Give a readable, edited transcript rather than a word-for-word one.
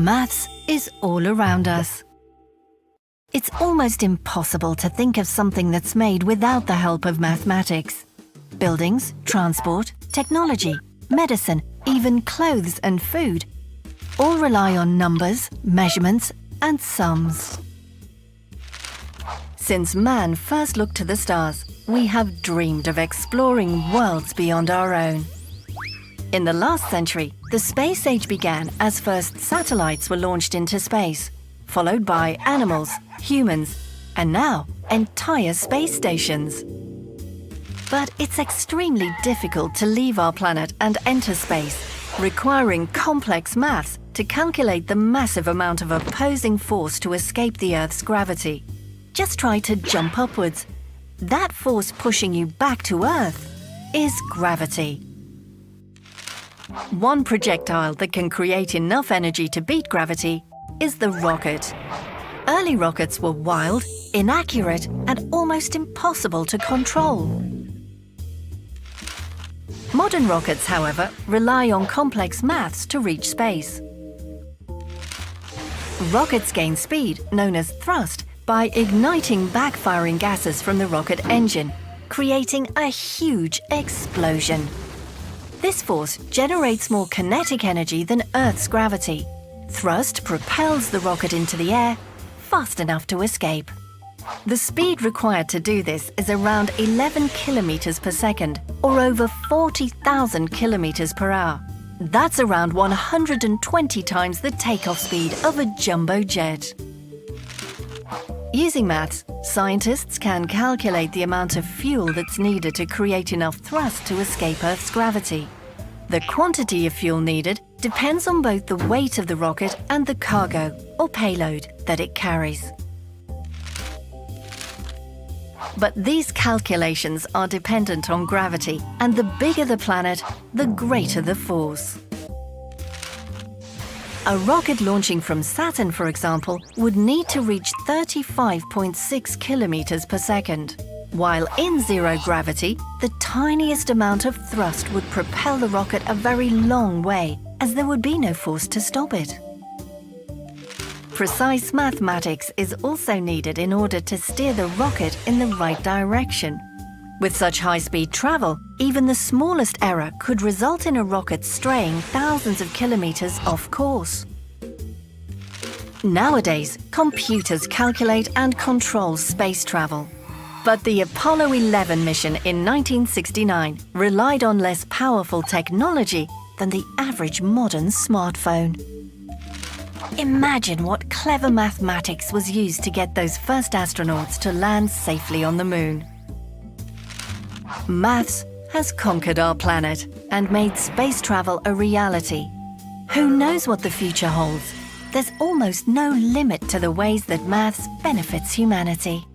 Maths is all around us. It's almost impossible to think of something that's made without the help of mathematics. Buildings, transport, technology, medicine, even clothes and food all rely on numbers, measurements, and sums. Since man first looked to the stars, we have dreamed of exploring worlds beyond our own. In the last century, the space age began as first satellites were launched into space, followed by animals, humans, and now entire space stations. But it's extremely difficult to leave our planet and enter space, requiring complex maths to calculate the massive amount of opposing force to escape the Earth's gravity. Just try to jump upwards. That force pushing you back to Earth is gravity. One projectile that can create enough energy to beat gravity is the rocket. Early rockets were wild, inaccurate, and almost impossible to control. Modern rockets, however, rely on complex maths to reach space. Rockets gain speed, known as thrust, by igniting backfiring gases from the rocket engine, creating a huge explosion. This force generates more kinetic energy than Earth's gravity. Thrust propels the rocket into the air fast enough to escape. The speed required to do this is around 11 kilometers per second, or over 40,000 kilometers per hour. That's around 120 times the takeoff speed of a jumbo jet. Using maths, scientists can calculate the amount of fuel that's needed to create enough thrust to escape Earth's gravity. The quantity of fuel needed depends on both the weight of the rocket and the cargo, or payload, that it carries. But these calculations are dependent on gravity, and the bigger the planet, the greater the force. A rocket launching from Saturn, for example, would need to reach 35.6 kilometers per second. While in zero gravity, the tiniest amount of thrust would propel the rocket a very long way, as there would be no force to stop it. Precise mathematics is also needed in order to steer the rocket in the right direction. With such high-speed travel, even the smallest error could result in a rocket straying thousands of kilometers off course. Nowadays, computers calculate and control space travel. But the Apollo 11 mission in 1969 relied on less powerful technology than the average modern smartphone. Imagine what clever mathematics was used to get those first astronauts to land safely on the Moon. Maths has conquered our planet and made space travel a reality. Who knows what the future holds? There's almost no limit to the ways that maths benefits humanity.